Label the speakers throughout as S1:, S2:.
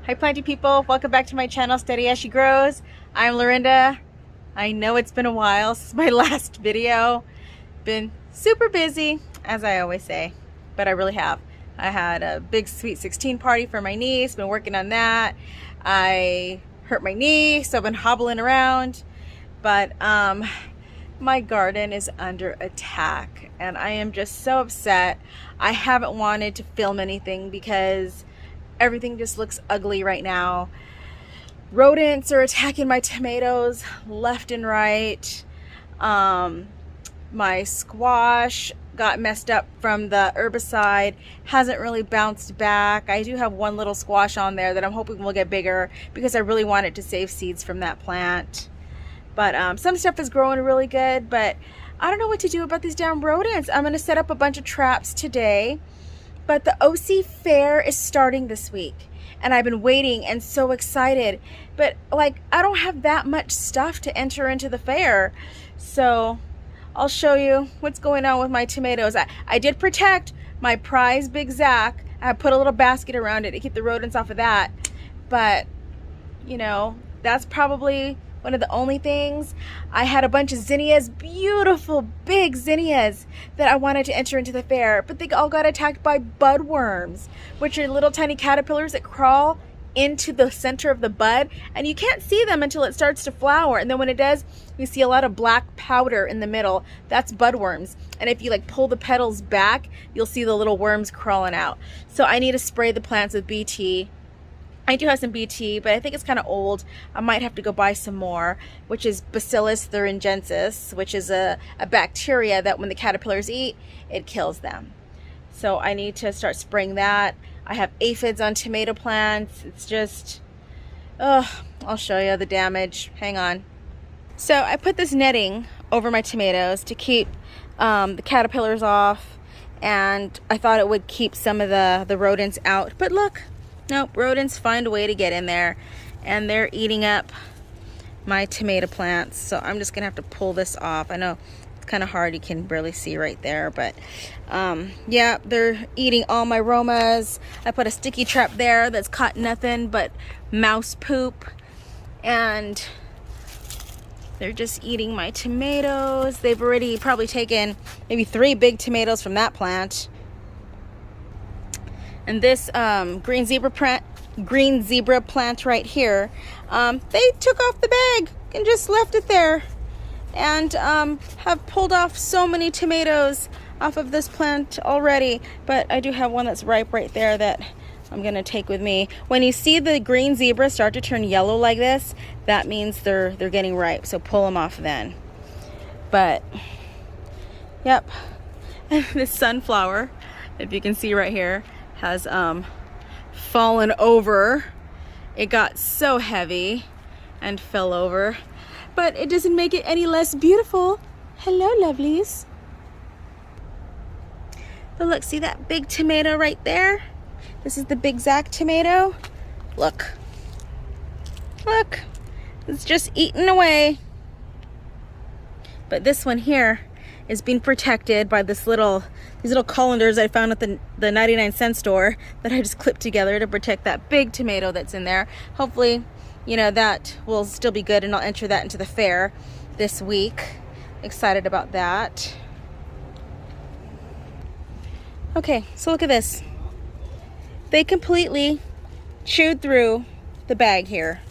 S1: Hi planty people, welcome back to my channel, Steady As She Grows. I'm Lorinda. I know it's been a while since my last video. Been super busy, as I always say, but I really have. I had a big sweet 16 party for my niece, been working on that. I hurt my knee, so I've been hobbling around, but my garden is under attack and I am just so upset. I haven't wanted to film anything because everything just looks ugly right now. Rodents are attacking my tomatoes left and right. My squash got messed up from the herbicide, hasn't really bounced back. I do have one little squash on there that I'm hoping will get bigger because I really wanted to save seeds from that plant. But some stuff is growing really good, but I don't know what to do about these damn rodents. I'm gonna set up a bunch of traps today, but the OC fair is starting this week and I've been waiting and so excited, but like I don't have that much stuff to enter into the fair. So I'll show you what's going on with my tomatoes. I did protect my prize Big Zack. I put a little basket around it to keep the rodents off of that, but you know, that's probably one of the only things. I had a bunch of zinnias, beautiful big zinnias that I wanted to enter into the fair, but they all got attacked by budworms, which are little tiny caterpillars that crawl into the center of the bud, and you can't see them until it starts to flower, and then when it does, you see a lot of black powder in the middle. That's budworms, and if you like pull the petals back, you'll see the little worms crawling out. So I need to spray the plants with BT. I do have some BT, but I think it's kind of old. I might have to go buy some more, which is Bacillus thuringiensis, which is a bacteria that when the caterpillars eat, it kills them. So I need to start spraying that. I have aphids on tomato plants. It's just, I'll show you the damage. Hang on. So I put this netting over my tomatoes to keep the caterpillars off, and I thought it would keep some of the rodents out. But look. Nope, rodents find a way to get in there and they're eating up my tomato plants. So I'm just gonna have to pull this off. I know it's kind of hard, you can barely see right there, but yeah, they're eating all my romas. I put a sticky trap there that's caught nothing but mouse poop, and they're just eating my tomatoes. They've already probably taken maybe 3 big tomatoes from that plant. And this green zebra plant right here, they took off the bag and just left it there, and have pulled off so many tomatoes off of this plant already. But I do have one that's ripe right there that I'm gonna take with me. When you see the green zebra start to turn yellow like this, that means they're getting ripe, so pull them off then. But yep, this sunflower, if you can see right here, has fallen over. It got so heavy and fell over, but it doesn't make it any less beautiful. Hello, lovelies. But look, see that big tomato right there? This is the Big Zack tomato. Look, it's just eating away. But this one here is being protected by these little colanders I found at the 99-cent store that I just clipped together to protect that big tomato that's in there. Hopefully, you know, that will still be good and I'll enter that into the fair this week. Excited about that. Okay, so look at this. They completely chewed through the bag here.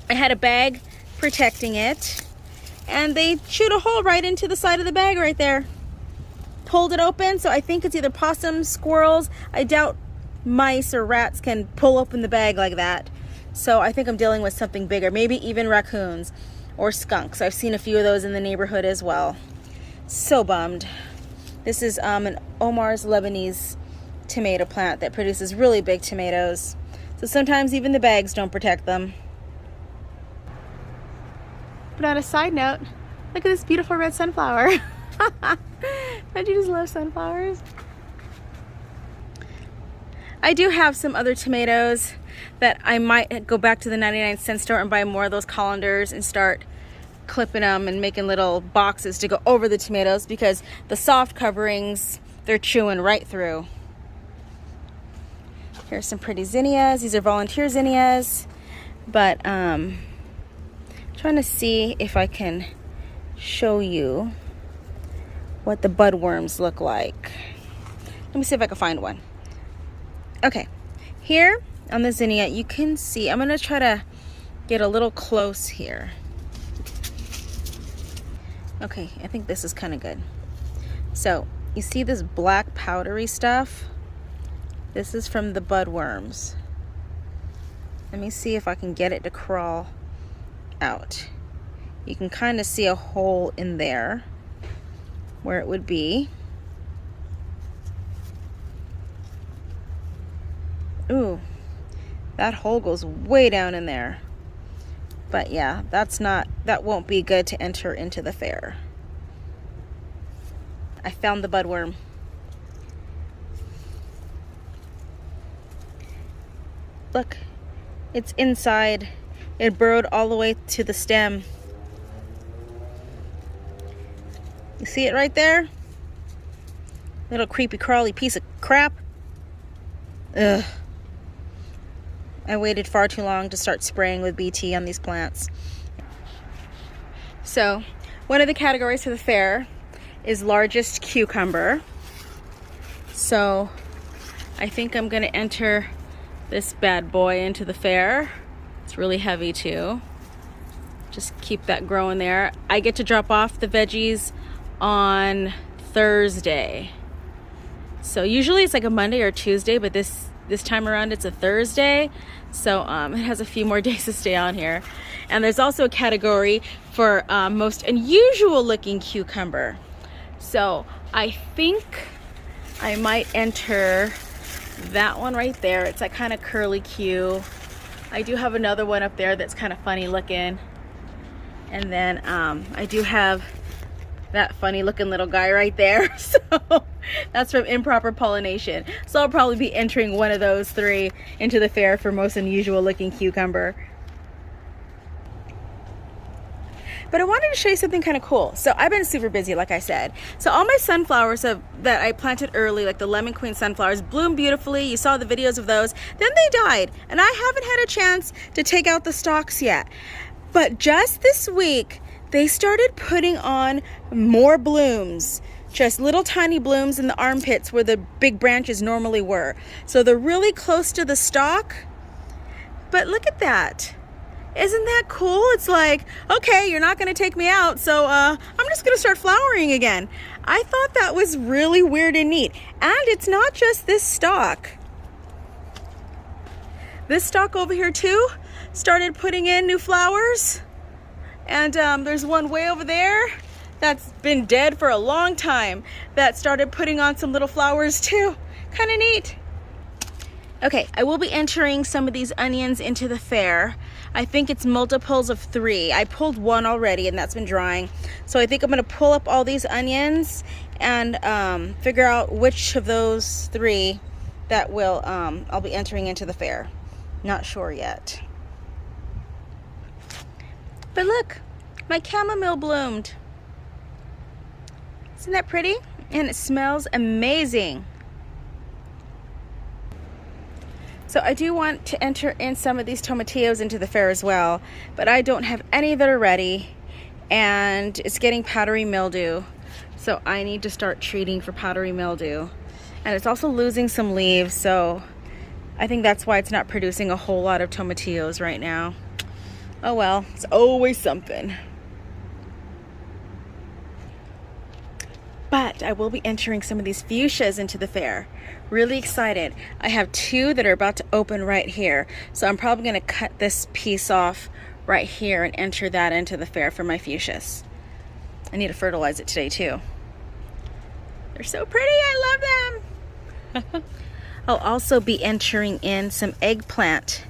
S1: I had a bag protecting it, and they chewed a hole right into the side of the bag right there. Pulled it open, so I think it's either possums, squirrels. I doubt mice or rats can pull open the bag like that. So I think I'm dealing with something bigger, maybe even raccoons or skunks. I've seen a few of those in the neighborhood as well. So bummed. This is an Omar's Lebanese tomato plant that produces really big tomatoes. So sometimes even the bags don't protect them. But on a side note, look at this beautiful red sunflower. Don't you just love sunflowers? I do have some other tomatoes that I might go back to the 99-cent store and buy more of those colanders and start clipping them and making little boxes to go over the tomatoes, because the soft coverings, they're chewing right through. Here's some pretty zinnias. These are volunteer zinnias, but trying to see if I can show you what the budworms look like. Let me see if I can find one. Okay, here on the zinnia, you can see, I'm gonna try to get a little close here. Okay, I think this is kind of good. So, you see this black powdery stuff? This is from the budworms. Let me see if I can get it to crawl out. You can kind of see a hole in there where it would be. Ooh, that hole goes way down in there. But yeah, that won't be good to enter into the fair. I found the budworm. Look, it's inside. It burrowed all the way to the stem. You see it right there? Little creepy crawly piece of crap. Ugh. I waited far too long to start spraying with BT on these plants. So, one of the categories for the fair is largest cucumber. So, I think I'm gonna enter this bad boy into the fair. It's really heavy too. Just keep that growing there. I get to drop off the veggies on Thursday. So usually it's like a Monday or Tuesday, but this time around it's a Thursday. So it has a few more days to stay on here. And there's also a category for most unusual looking cucumber. So I think I might enter that one right there. It's like kind of curly Q. I do have another one up there that's kind of funny looking. And then I do have that funny looking little guy right there. So that's from Improper Pollination. So I'll probably be entering one of those three into the fair for most unusual looking cucumber. But I wanted to show you something kind of cool. So I've been super busy, like I said. So all my sunflowers that I planted early, like the Lemon Queen sunflowers, bloomed beautifully. You saw the videos of those. Then they died, and I haven't had a chance to take out the stalks yet. But just this week, they started putting on more blooms. Just little tiny blooms in the armpits where the big branches normally were. So they're really close to the stalk. But look at that. Isn't that cool? It's like, okay, you're not gonna take me out, so I'm just gonna start flowering again. I thought that was really weird and neat. And it's not just this stalk. This stalk over here too started putting in new flowers. And there's one way over there that's been dead for a long time that started putting on some little flowers too. Kind of neat. Okay, I will be entering some of these onions into the fair. I think it's multiples of 3. I pulled one already and that's been drying. So I think I'm gonna pull up all these onions and figure out which of those 3 that will I'll be entering into the fair. Not sure yet. But look, my chamomile bloomed. Isn't that pretty? And it smells amazing. So I do want to enter in some of these tomatillos into the fair as well, but I don't have any that are ready, and it's getting powdery mildew. So I need to start treating for powdery mildew. And it's also losing some leaves, so I think that's why it's not producing a whole lot of tomatillos right now. Oh well, it's always something. But I will be entering some of these fuchsias into the fair. Really excited. I have 2 that are about to open right here. So I'm probably gonna cut this piece off right here and enter that into the fair for my fuchsias. I need to fertilize it today too. They're so pretty, I love them. I'll also be entering in some eggplant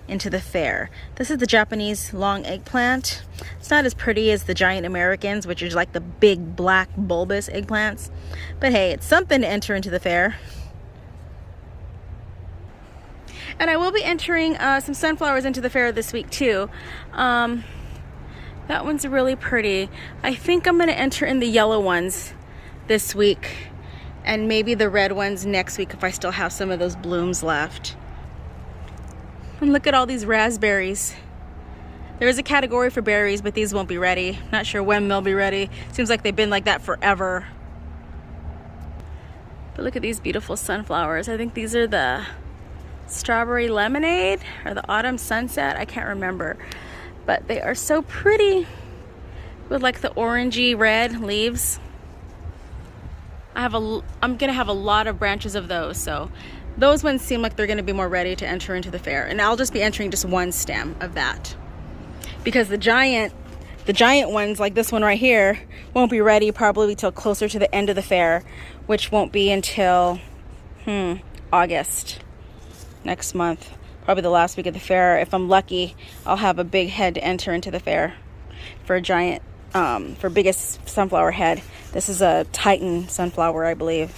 S1: into the fair. This is the Japanese long eggplant. It's not as pretty as the giant Americans, which is like the big black bulbous eggplants. But hey, it's something to enter into the fair. And I will be entering some sunflowers into the fair this week too. That one's really pretty. I think I'm gonna enter in the yellow ones this week and maybe the red ones next week if I still have some of those blooms left. And look at all these raspberries. There is a category for berries, but these won't be ready. Not sure when they'll be ready. Seems like they've been like that forever. But look at these beautiful sunflowers. I think these are the strawberry lemonade or the autumn sunset. I can't remember. But they are so pretty with like the orangey red leaves. I'm gonna have a lot of branches of those, so those ones seem like they're gonna be more ready to enter into the fair. And I'll just be entering just one stem of that, because the giant ones like this one right here won't be ready probably till closer to the end of the fair, which won't be until August next month, probably the last week of the fair. If I'm lucky, I'll have a big head to enter into the fair for a giant for biggest sunflower head. This is a Titan sunflower, I believe.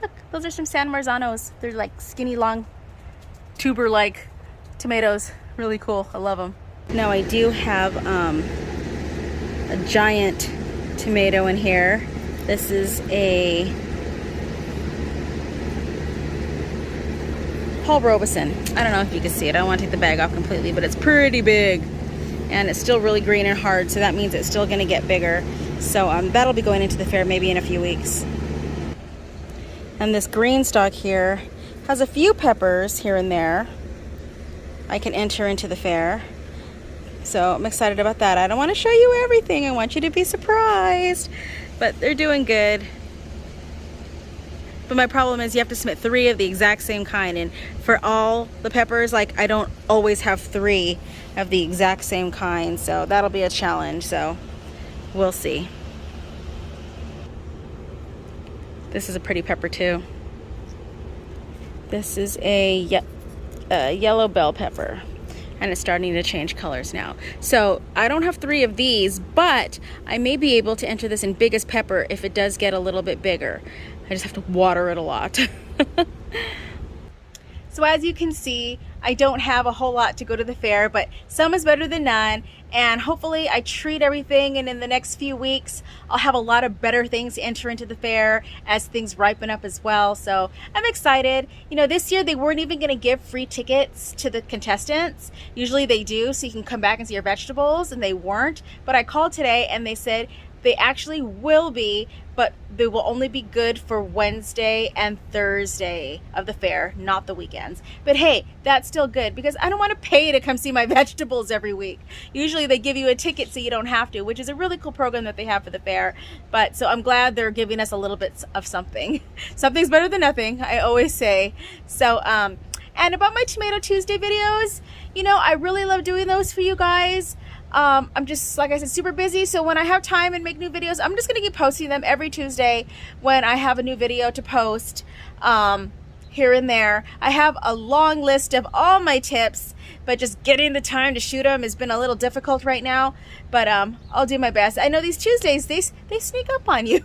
S1: Look, those are some San Marzanos. They're like skinny, long, tuber-like tomatoes. Really cool. I love them. Now I do have a giant tomato in here. This is a Paul Robeson. I don't know if you can see it. I don't want to take the bag off completely, but it's pretty big. And it's still really green and hard, so that means it's still going to get bigger. So that'll be going into the fair maybe in a few weeks. And this green stalk here has a few peppers here and there. I can enter into the fair. So I'm excited about that. I don't want to show you everything. I want you to be surprised. But they're doing good. But my problem is you have to submit 3 of the exact same kind. And for all the peppers, like I don't always have 3 of the exact same kind. So that'll be a challenge. So we'll see. This is a pretty pepper too. This is a yellow bell pepper. And it's starting to change colors now. So I don't have 3 of these, but I may be able to enter this in biggest pepper if it does get a little bit bigger. I just have to water it a lot. So as you can see, I don't have a whole lot to go to the fair, but some is better than none. And hopefully I treat everything, and in the next few weeks, I'll have a lot of better things to enter into the fair as things ripen up as well. So I'm excited. You know, this year they weren't even gonna give free tickets to the contestants. Usually they do, so you can come back and see your vegetables, and they weren't. But I called today and they said they actually will be, but they will only be good for Wednesday and Thursday of the fair, not the weekends. But hey, that's still good because I don't want to pay to come see my vegetables every week. Usually they give you a ticket so you don't have to, which is a really cool program that they have for the fair. But so I'm glad they're giving us a little bit of something. Something's better than nothing, I always say. So, and about my Tomato Tuesday videos, you know, I really love doing those for you guys. I'm just, like I said, super busy. So when I have time and make new videos, I'm just going to keep posting them every Tuesday when I have a new video to post here and there. I have a long list of all my tips, but just getting the time to shoot them has been a little difficult right now. But I'll do my best. I know these Tuesdays, they sneak up on you.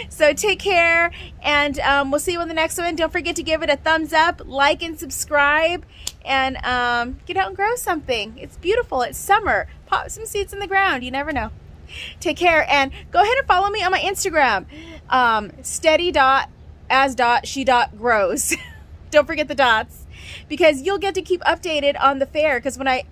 S1: So take care, and we'll see you on the next one. Don't forget to give it a thumbs up, like and subscribe, and get out and grow something. It's beautiful. It's summer. Pop some seeds in the ground. You never know. Take care, and go ahead and follow me on my Instagram, steady.as.she.grows. Don't forget the dots, because you'll get to keep updated on the fair, because when I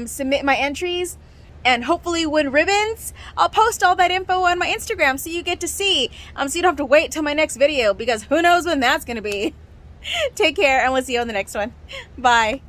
S1: submit my entries and hopefully win ribbons, I'll post all that info on my Instagram so you get to see. So you don't have to wait till my next video, because who knows when that's going to be. Take care, and we'll see you on the next one. Bye.